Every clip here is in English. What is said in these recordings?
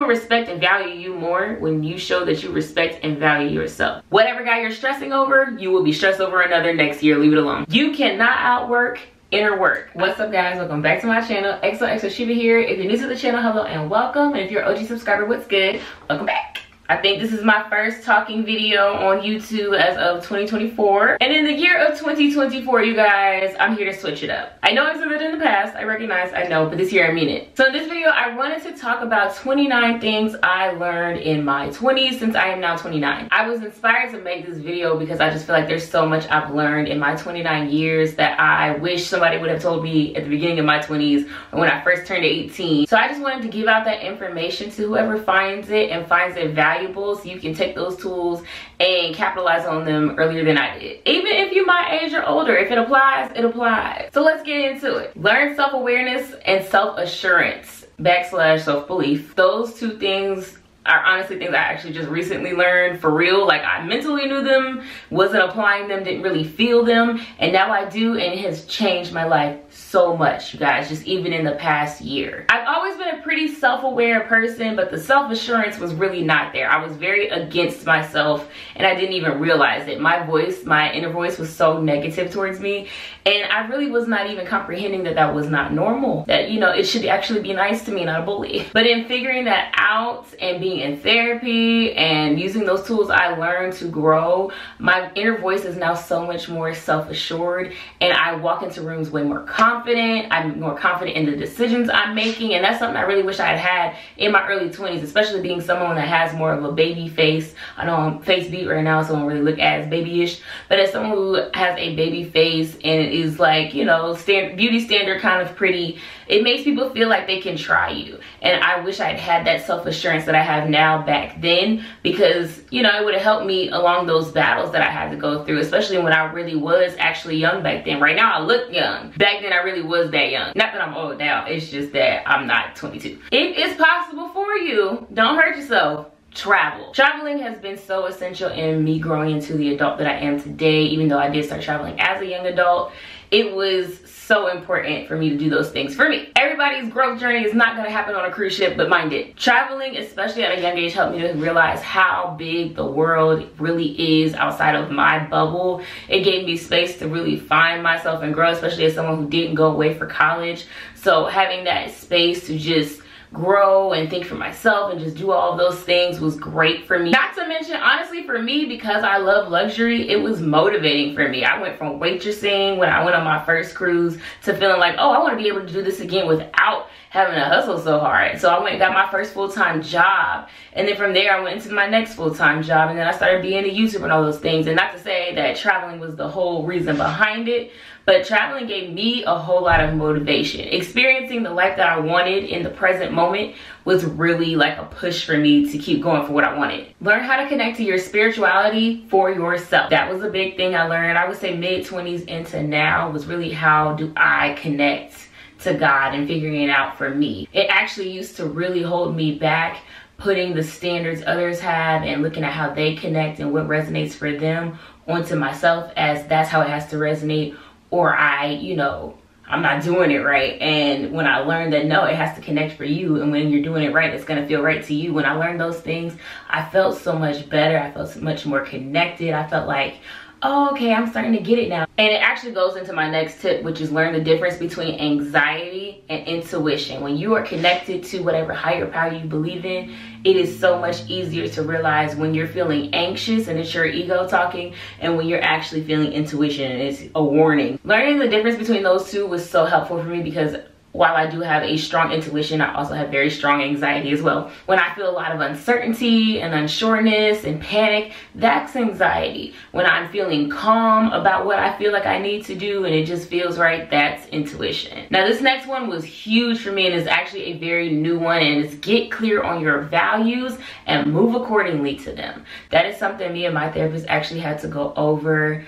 respect and value you more when you show that you respect and value yourself. Whatever guy you're stressing over, you will be stressed over another next year. Leave it alone. You cannot outwork inner work. What's up, guys? Welcome back to my channel. XOXO Shiva here. If you're new to the channel, hello and welcome. And if you're an OG subscriber, what's good? Welcome back. I think this is my first talking video on YouTube as of 2024. And in the year of 2024, you guys, I'm here to switch it up. I know I've said it in the past, I recognize, I know, but this year I mean it. So in this video, I wanted to talk about 29 things I learned in my 20s since I am now 29. I was inspired to make this video because I just feel like there's so much I've learned in my 29 years that I wish somebody would have told me at the beginning of my 20s or when I first turned 18. So I just wanted to give out that information to whoever finds it and finds it valuable, so you can take those tools and capitalize on them earlier than I did. Even if you're my age or older, if it applies, it applies. So let's get into it. Learn self-awareness and self-assurance / self-belief. Those two things are honestly things I actually just recently learned for real. Like, I mentally knew them, wasn't applying them, didn't really feel them, and now I do, and it has changed my life so much, you guys, just even in the past year. I've always been a pretty self-aware person, but the self-assurance was really not there. I was very against myself and I didn't even realize it. My voice, my inner voice, was so negative towards me, and I really was not even comprehending that that was not normal, that, you know, it should actually be nice to me, not a bully. But in figuring that out and being in therapy and using those tools I learned to grow, my inner voice is now so much more self-assured, and I walk into rooms way more confident. I'm more confident in the decisions I'm making, and that's something I really wish I had had in my early 20s, especially being someone that has more of a baby face. I know I'm face beat right now, so I don't really look as babyish, but as someone who has a baby face and is, like, you know, beauty standard kind of pretty, it makes people feel like they can try you. And I wish I'd had that self-assurance that I have now back then, because, you know, it would have helped me along those battles that I had to go through, especially when I really was actually young back then. Right now I look young. Back then I really was that young. Not that I'm old now, it's just that I'm not 22. If it's possible for you, don't hurt yourself. Travel. Traveling has been so essential in me growing into the adult that I am today. Even though I did start traveling as a young adult, it was so important for me to do those things for me. Everybody's growth journey is not going to happen on a cruise ship, but mine did. Traveling, especially at a young age, helped me to realize how big the world really is outside of my bubble. It gave me space to really find myself and grow, especially as someone who didn't go away for college. So having that space to just grow and think for myself and just do all of those things was great for me. Not to mention, honestly, for me, because I love luxury, it was motivating for me. I went from waitressing when I went on my first cruise to feeling like, oh, I want to be able to do this again without having to hustle so hard. So I went and got my first full-time job, and then from there I went into my next full-time job, and then I started being a YouTuber and all those things. And not to say that traveling was the whole reason behind it, but traveling gave me a whole lot of motivation. Experiencing the life that I wanted in the present moment was really like a push for me to keep going for what I wanted. Learn how to connect to your spirituality for yourself. That was a big thing I learned. I would say mid-20s into now was really, how do I connect to God and figuring it out for me. It actually used to really hold me back, putting the standards others have and looking at how they connect and what resonates for them onto myself, as that's how it has to resonate, or you know, I'm not doing it right. And when I learned that no, it has to connect for you, and when you're doing it right, it's gonna feel right to you. When I learned those things, I felt so much better. I felt so much more connected. I felt like, oh, okay, I'm starting to get it now. And it actually goes into my next tip, which is learn the difference between anxiety and intuition. When you are connected to whatever higher power you believe in, it is so much easier to realize when you're feeling anxious and it's your ego talking, and when you're actually feeling intuition and it's a warning. Learning the difference between those two was so helpful for me, because while I do have a strong intuition, I also have very strong anxiety as well. When I feel a lot of uncertainty and unsureness and panic, that's anxiety. When I'm feeling calm about what I feel like I need to do and it just feels right, that's intuition. Now, this next one was huge for me, and is actually a very new one, and it's get clear on your values and move accordingly to them. That is something me and my therapist actually had to go over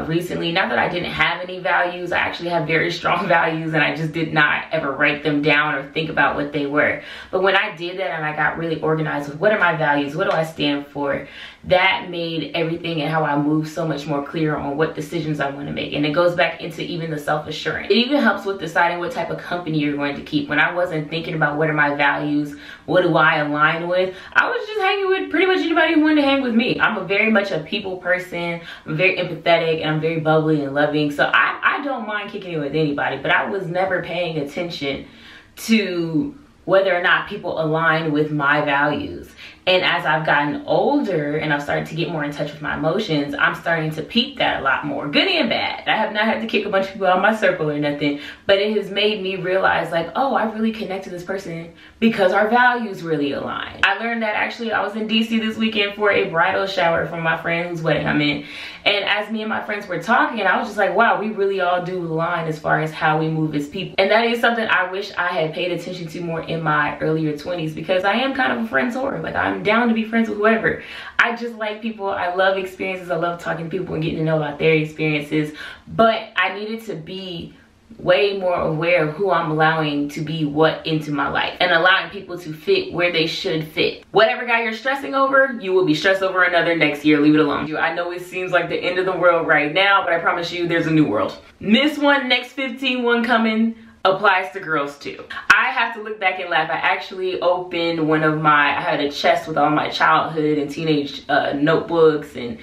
recently. Not that I didn't have any values. I actually have very strong values, and I just did not ever write them down or think about what they were. But when I did that and I got really organized with what are my values, what do I stand for, that made everything and how I move so much more clear on what decisions I want to make. And it goes back into even the self-assurance. It even helps with deciding what type of company you're going to keep. When I wasn't thinking about what are my values, what do I align with, I was just hanging with pretty much anybody who wanted to hang with me. I'm very much a people person. I'm very empathetic, and I'm very bubbly and loving. So I don't mind kicking it with anybody, but I was never paying attention to whether or not people align with my values. And as I've gotten older and I've started to get more in touch with my emotions, I'm starting to peep that a lot more, good and bad. I have not had to kick a bunch of people out of my circle or nothing, but it has made me realize like, oh, I really connect to this person because our values really align. I learned that actually I was in DC this weekend for a bridal shower for my friend whose wedding I'm in. And as me and my friends were talking, I was just like, wow, we really all do align as far as how we move as people. And that is something I wish I had paid attention to more in my earlier 20s, because I am kind of a friend's whore. Like, I'm down to be friends with whoever. I just like people. I love experiences. I love talking to people and getting to know about their experiences. But I needed to be way more aware of who I'm allowing to be what into my life, and allowing people to fit where they should fit. Whatever guy you're stressing over, you will be stressed over another next year. Leave it alone. I know it seems like the end of the world right now, but I promise you there's a new world. This one, next 15 one coming, applies to girls too. I have to look back and laugh. I actually opened one of my, I had a chest with all my childhood and teenage notebooks and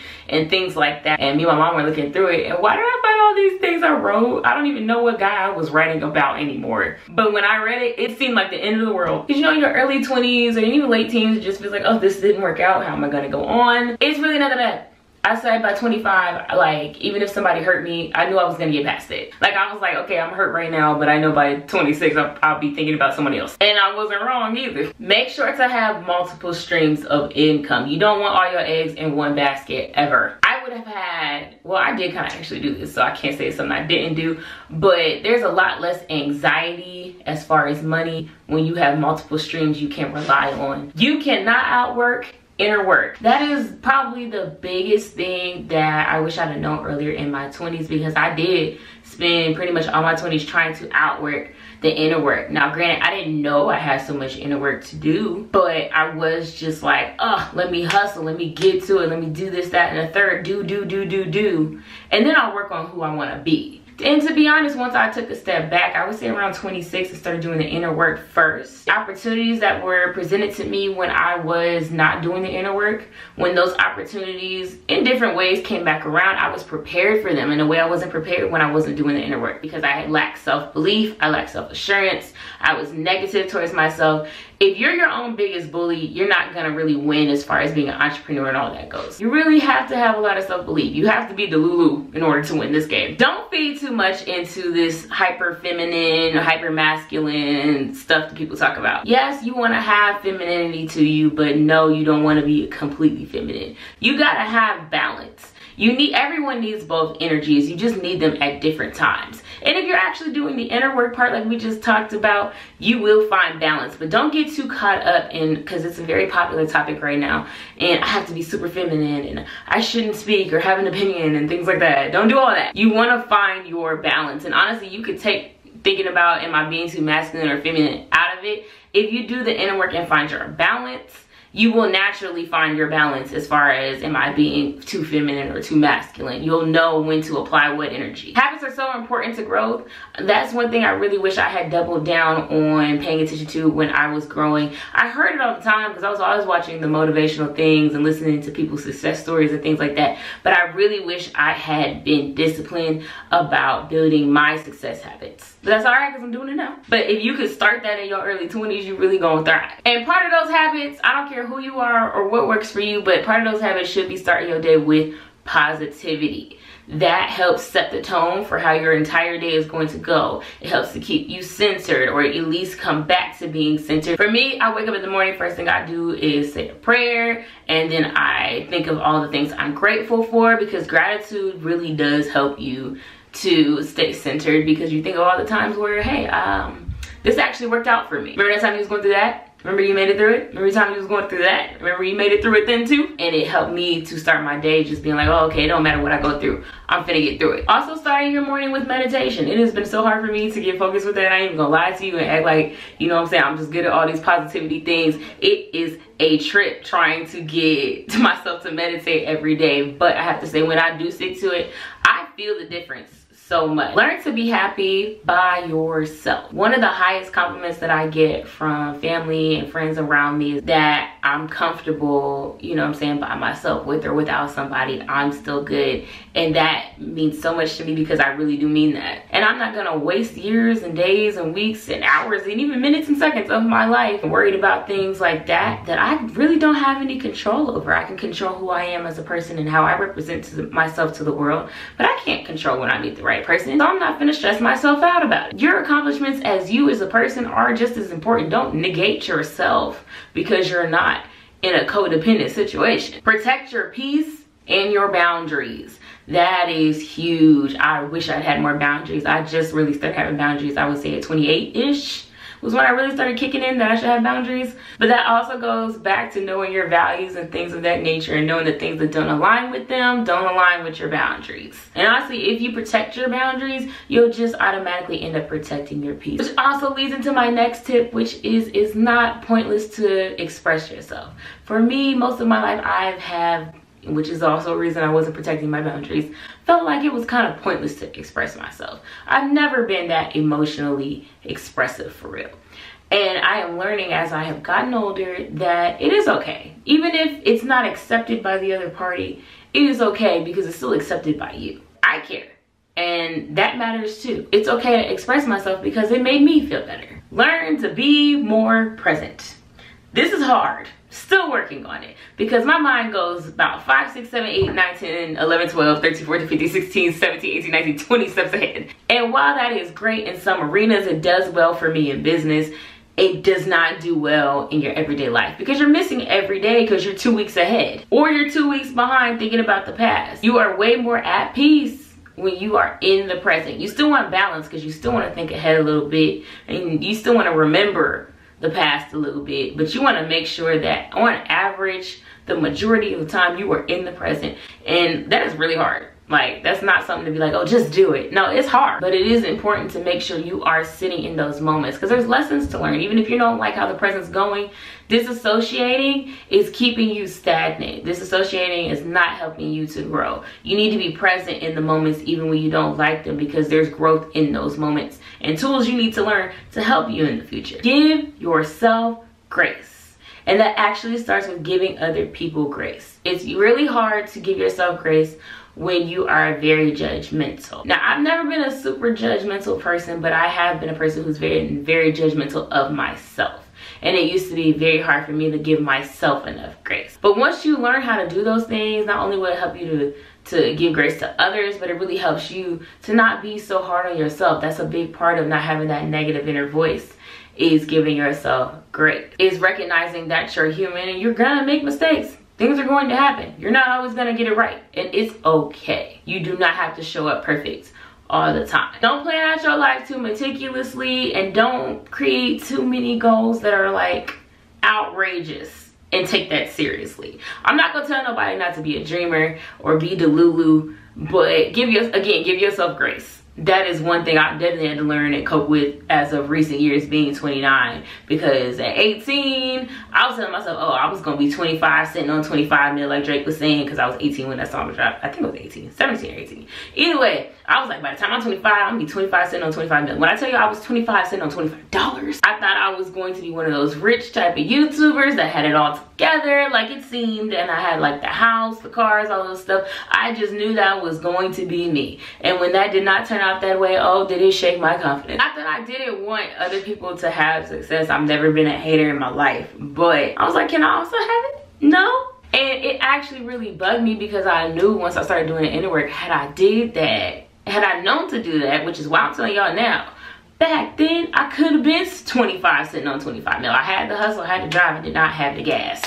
things like that. And me and my mom were looking through it. And why did I find all these things I wrote? I don't even know what guy I was writing about anymore. But when I read it, it seemed like the end of the world. Because you know, in your early 20s or even late teens, it just feels like, oh, this didn't work out. How am I gonna go on? It's really not that bad. I said by 25, like, even if somebody hurt me, I knew I was gonna get past it. Like, I was like, okay, I'm hurt right now, but I know by 26, I'll be thinking about somebody else. And I wasn't wrong either. Make sure to have multiple streams of income. You don't want all your eggs in one basket, ever. I would have had, well, I did kind of actually do this, so I can't say it's something I didn't do, but there's a lot less anxiety as far as money when you have multiple streams you can rely on. You cannot outwork inner work. That is probably the biggest thing that I wish I'd have known earlier in my 20s, because I did spend pretty much all my 20s trying to outwork the inner work. Now granted, I didn't know I had so much inner work to do, but I was just like, oh, let me hustle, let me get to it, let me do this, that, and the third, do, and then I'll work on who I want to be. And to be honest, once I took a step back, I would say around 26, I started doing the inner work first. Opportunities that were presented to me when I was not doing the inner work, when those opportunities in different ways came back around, I was prepared for them in a way I wasn't prepared when I wasn't doing the inner work, because I had lacked self-belief, I lacked self-assurance, I was negative towards myself. If you're your own biggest bully, you're not gonna really win as far as being an entrepreneur and all that goes. You really have to have a lot of self-belief. You have to be the Lulu in order to win this game. Don't feed too much into this hyper feminine, hyper masculine stuff that people talk about. Yes, you wanna have femininity to you, but no, you don't wanna be completely feminine. You gotta have balance. Everyone needs both energies. You just need them at different times. And if you're actually doing the inner work part like we just talked about, you will find balance. But don't get too caught up in, because it's a very popular topic right now, and I have to be super feminine and I shouldn't speak or have an opinion and things like that. Don't do all that. You want to find your balance. And honestly, you could take thinking about, am I being too masculine or feminine, out of it. If you do the inner work and find your balance, you will naturally find your balance as far as, am I being too feminine or too masculine? You'll know when to apply what energy. Habits are so important to growth. That's one thing I really wish I had doubled down on paying attention to when I was growing. I heard it all the time because I was always watching the motivational things and listening to people's success stories and things like that. But I really wish I had been disciplined about building my success habits. But that's all right, because I'm doing it now. But if you could start that in your early 20s, you really gonna thrive. And part of those habits, I don't care who you are or what works for you, but part of those habits should be starting your day with positivity. That helps set the tone for how your entire day is going to go. It helps to keep you centered, or at least come back to being centered. For me, I wake up in the morning, first thing I do is say a prayer, and then I think of all the things I'm grateful for, because gratitude really does help you to stay centered, because you think of all the times where, hey, this actually worked out for me. Remember that time you was going through that? Remember you made it through it? Remember the time you was going through that? Remember you made it through it then too? And it helped me to start my day just being like, oh, okay, it don't matter what I go through, I'm finna get through it. Also, starting your morning with meditation. It has been so hard for me to get focused with that. I ain't even gonna lie to you and act like, you know what I'm saying, I'm just good at all these positivity things. It is a trip trying to get to myself to meditate every day. But I have to say, when I do stick to it, I feel the difference so much. Learn to be happy by yourself. One of the highest compliments that I get from family and friends around me is that I'm comfortable, you know what I'm saying, by myself. With or without somebody, I'm still good. And that means so much to me because I really do mean that. And I'm not gonna waste years and days and weeks and hours and even minutes and seconds of my life worried about things like that I really don't have any control over. I can control who I am as a person and how I represent myself to the world, but I can't control when I meet the right person, so I'm not gonna stress myself out about it. Your accomplishments as you as a person are just as important. Don't negate yourself because you're not in a codependent situation. Protect your peace and your boundaries. That is huge. I wish I'd had more boundaries. I just really started having boundaries, I would say at 28-ish was when I really started kicking in that I should have boundaries. But that also goes back to knowing your values and things of that nature, and knowing that things that don't align with them don't align with your boundaries. And honestly, if you protect your boundaries, you'll just automatically end up protecting your peace. Which also leads into my next tip, which is it's not pointless to express yourself. For me, most of my life I've had, which is also a reason I wasn't protecting my boundaries, felt like it was kind of pointless to express myself. I've never been that emotionally expressive for real. And I am learning as I have gotten older that it is okay. Even if it's not accepted by the other party, it is okay because it's still accepted by you. I care. And that matters too. It's okay to express myself because it made me feel better. Learn to be more present. This is hard. Still working on it because my mind goes about 5, 6, 7, 8, 9, 10, 11, 12, 13, 14, 15, 16, 17, 18, 19, 20 steps ahead. And while that is great in some arenas, it does well for me in business, it does not do well in your everyday life because you're missing every day because you're 2 weeks ahead or you're 2 weeks behind thinking about the past. You are way more at peace when you are in the present. You still want balance because you still want to think ahead a little bit and you still want to remember the past a little bit, but you want to make sure that on average the majority of the time you are in the present. And that is really hard. Like, that's not something to be like, oh, just do it. No, it's hard, but it is important to make sure you are sitting in those moments because there's lessons to learn. Even if you don't like how the present's going, disassociating is keeping you stagnant. Disassociating is not helping you to grow. You need to be present in the moments even when you don't like them because there's growth in those moments and tools you need to learn to help you in the future. Give yourself grace. And that actually starts with giving other people grace. It's really hard to give yourself grace when you are very judgmental. Now, I've never been a super judgmental person, but I have been a person who's very, very judgmental of myself. And it used to be very hard for me to give myself enough grace. But once you learn how to do those things, not only will it help you to give grace to others, but it really helps you to not be so hard on yourself. That's a big part of not having that negative inner voice, is giving yourself grace. Is recognizing that you're human and you're gonna make mistakes. Things are going to happen. You're not always gonna get it right, and it's okay. You do not have to show up perfect all the time. Don't plan out your life too meticulously, and don't create too many goals that are like outrageous and take that seriously. I'm not gonna tell nobody not to be a dreamer or be delulu, but give yourself grace. That is one thing I definitely had to learn and cope with as of recent years, being 29. Because at 18, I was telling myself, oh, I was going to be 25, sitting on 25 mil like Drake was saying, because I was 18 when that song dropped. I think it was 18, 17 or 18. Either way, I was like, by the time I'm 25, I'm going to be 25 sitting on 25 mil. When I tell you I was 25 sitting on $25, I thought I was going to be one of those rich type of YouTubers that had it all together, like it seemed, and I had like the house, the cars, all those stuff. I just knew that was going to be me. And when that did not turn out that way, oh, did it shake my confidence. Not that I didn't want other people to have success. I've never been a hater in my life, but I was like, can I also have it? No. And it actually really bugged me because I knew once I started doing the inner work, had I did that, had I known to do that, which is why I'm telling y'all now, back then I could have been 25 sitting on 25 mil. I had the hustle, I had the drive, I did not have the gas.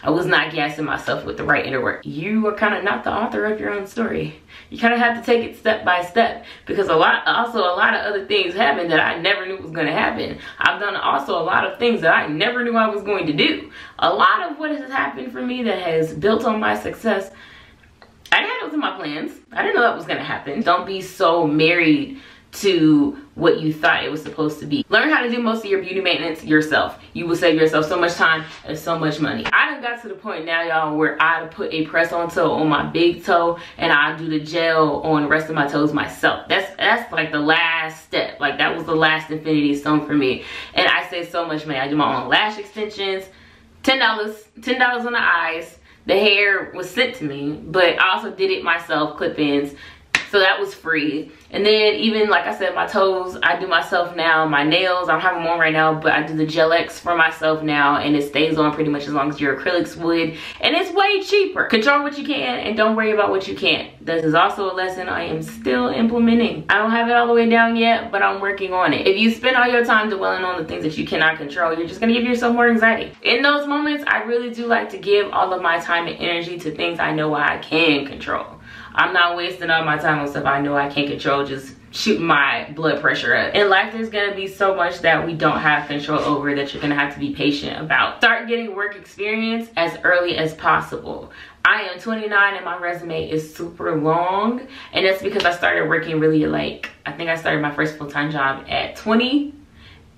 I was not gassing myself with the right inner work. You are kind of not the author of your own story. You kind of have to take it step by step, because also a lot of other things happened that I never knew was going to happen. I've done also a lot of things that I never knew I was going to do. A lot of what has happened for me that has built on my success, I didn't have those in my plans. I didn't know that was going to happen. Don't be so married to what you thought it was supposed to be. Learn how to do most of your beauty maintenance yourself. You will save yourself so much time and so much money. I done got to the point now, y'all, where I put a press-on toe on my big toe and I do the gel on the rest of my toes myself. That's like the last step. Like, that was the last infinity stone for me. And I save so much money. I do my own lash extensions, $10 on the eyes. The hair was sent to me, but I also did it myself, clip-ins. So that was free. And then even, like I said, my toes, I do myself now. My nails, I don't have them on right now, but I do the Gel X for myself now, and it stays on pretty much as long as your acrylics would. And it's way cheaper. Control what you can and don't worry about what you can't. This is also a lesson I am still implementing. I don't have it all the way down yet, but I'm working on it. If you spend all your time dwelling on the things that you cannot control, you're just gonna give yourself more anxiety. In those moments, I really do like to give all of my time and energy to things I know I can control. I'm not wasting all my time on stuff I know I can't control, just shooting my blood pressure up. In life, there's gonna be so much that we don't have control over that you're gonna have to be patient about. Start getting work experience as early as possible. I am 29 and my resume is super long, and that's because I started working really like, I think I started my first full-time job at 20,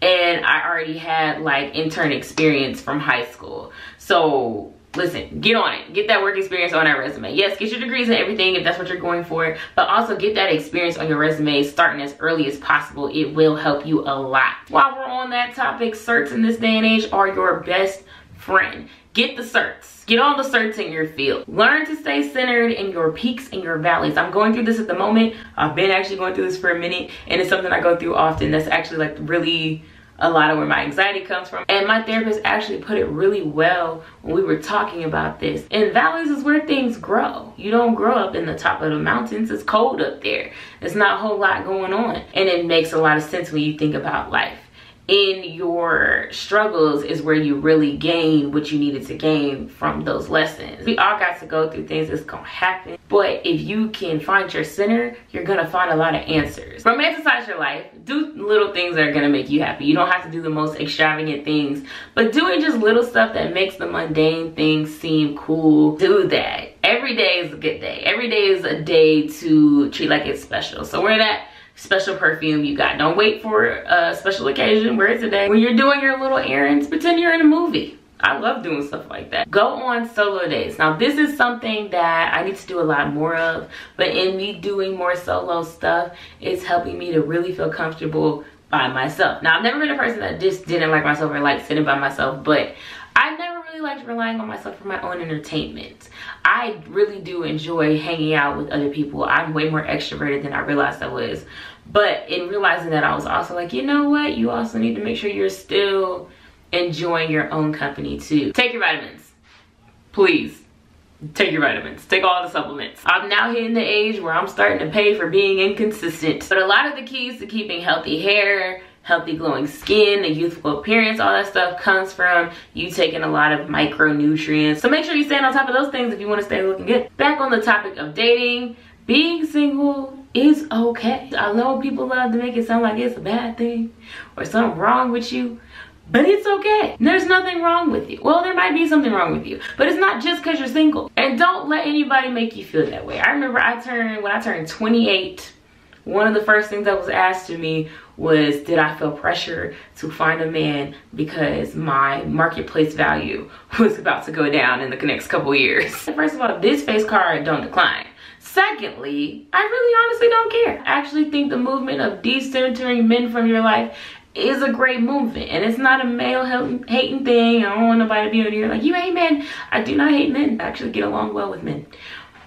and I already had like intern experience from high school. So listen, get on it. Get that work experience on that resume. Yes, get your degrees and everything if that's what you're going for, but also get that experience on your resume starting as early as possible. It will help you a lot. While we're on that topic, certs in this day and age are your best friend. Get the certs. Get all the certs in your field. Learn to stay centered in your peaks and your valleys. I'm going through this at the moment. I've been actually going through this for a minute, and it's something I go through often. That's actually like really a lot of where my anxiety comes from. And my therapist actually put it really well when we were talking about this. In valleys is where things grow. You don't grow up in the top of the mountains. It's cold up there. There's not a whole lot going on. And it makes a lot of sense when you think about life. In your struggles is where you really gain what you needed to gain from those lessons. We all got to go through things. It's gonna happen. But if you can find your center, you're gonna find a lot of answers. Romanticize your life. Do little things that are gonna make you happy. You don't have to do the most extravagant things, but doing just little stuff that makes the mundane things seem cool, do that. Every day is a good day. Every day is a day to treat like it's special. So wear that special perfume you got. Don't wait for a special occasion. Wear it today. When you're doing your little errands, pretend you're in a movie. I love doing stuff like that. Go on solo dates. Now, this is something that I need to do a lot more of, but in me doing more solo stuff, it's helping me to really feel comfortable by myself. Now, I've never been a person that just didn't like myself or liked sitting by myself, but I never really liked relying on myself for my own entertainment. I really do enjoy hanging out with other people. I'm way more extroverted than I realized I was. But in realizing that, I was also like, you know what? You also need to make sure you're still enjoying your own company too. Take your vitamins. Please. Take your vitamins. Take all the supplements. I'm now hitting the age where I'm starting to pay for being inconsistent. But a lot of the keys to keeping healthy hair, healthy glowing skin, a youthful appearance, all that stuff comes from you taking a lot of micronutrients. So make sure you stay on top of those things if you want to stay looking good. Back on the topic of dating, being single is okay. I know people love to make it sound like it's a bad thing or something wrong with you, but it's okay. There's nothing wrong with you. Well, there might be something wrong with you, but it's not just because you're single. And don't let anybody make you feel that way. I remember when I turned 28, one of the first things that was asked of me was, did I feel pressure to find a man because my marketplace value was about to go down in the next couple years? First of all, this face card don't decline. Secondly, I really honestly don't care. I actually think the movement of decentering men from your life is a great movement, and it's not a male hating thing. I don't want nobody to be on here like, you hate men. I do not hate men. I actually get along well with men.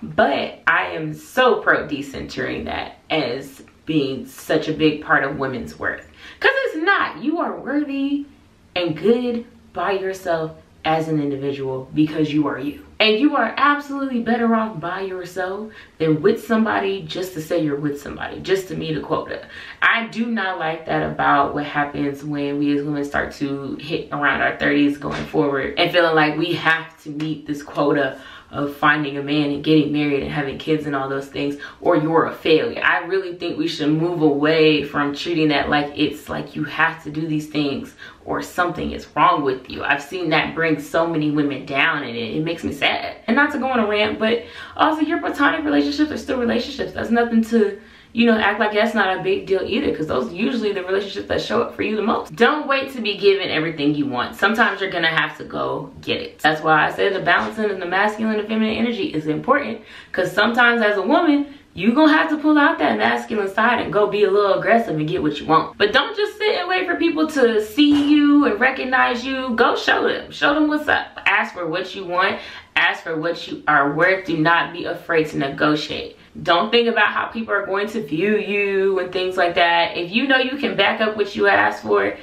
But I am so pro decentering that as being such a big part of women's worth. Because it's not. You are worthy and good by yourself, as an individual because you are you. And you are absolutely better off by yourself than with somebody just to say you're with somebody, just to meet a quota. I do not like that about what happens when we as women start to hit around our 30s going forward and feeling like we have to meet this quota of finding a man and getting married and having kids and all those things, or you're a failure. I really think we should move away from treating that like it's like you have to do these things or something is wrong with you. I've seen that bring so many women down, and it makes me sad. And not to go on a rant, but also your platonic relationships are still relationships. That's nothing to, you know, act like that's not a big deal either, because those are usually the relationships that show up for you the most. Don't wait to be given everything you want. Sometimes you're gonna have to go get it. That's why I say the balancing of the masculine and feminine energy is important, because sometimes as a woman, you're gonna have to pull out that masculine side and go be a little aggressive and get what you want. But don't just sit and wait for people to see you and recognize you. Go show them. Show them what's up. Ask for what you want. Ask for what you are worth. Do not be afraid to negotiate. Don't think about how people are going to view you and things like that. If you know you can back up what you ask for,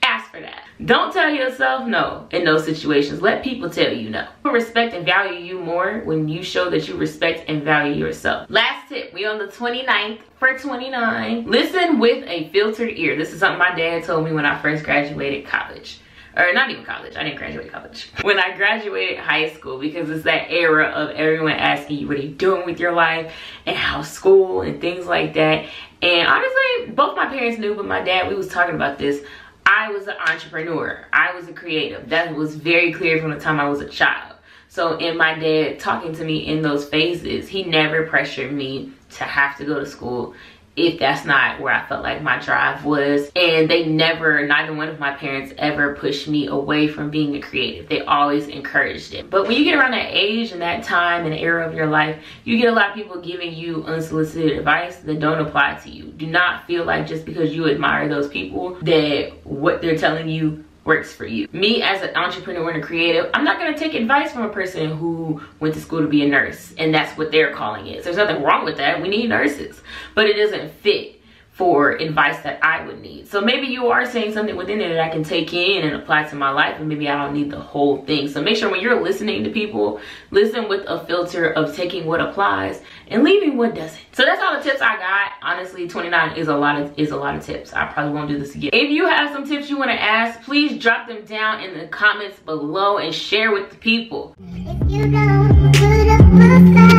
ask for that. Don't tell yourself no in those situations. Let people tell you no. People respect and value you more when you show that you respect and value yourself. Last tip, we on the 29th for 29. Listen with a filtered ear. This is something my dad told me when I first graduated college. Or not even college, I didn't graduate college. When I graduated high school, because it's that era of everyone asking you what are you doing with your life and how's school and things like that. And honestly, both my parents knew, but my dad, we was talking about this. I was an entrepreneur. I was a creative. That was very clear from the time I was a child. So in my dad talking to me in those phases, he never pressured me to have to go to school if that's not where I felt like my drive was. And they never, neither one of my parents ever pushed me away from being a creative. They always encouraged it. But when you get around that age and that time and era of your life, you get a lot of people giving you unsolicited advice that don't apply to you. Do not feel like just because you admire those people that what they're telling you works for you. Me as an entrepreneur and a creative, I'm not going to take advice from a person who went to school to be a nurse and that's what they're calling it. There's nothing wrong with that. We need nurses, but it doesn't fit for advice that I would need. So maybe you are saying something within it that I can take in and apply to my life, and maybe I don't need the whole thing. So make sure when you're listening to people, listen with a filter of taking what applies and leaving what doesn't. So that's all the tips I got. Honestly, 29 is a lot of tips. I probably won't do this again. If you have some tips you want to ask, please drop them down in the comments below and share with the people. If you don't put up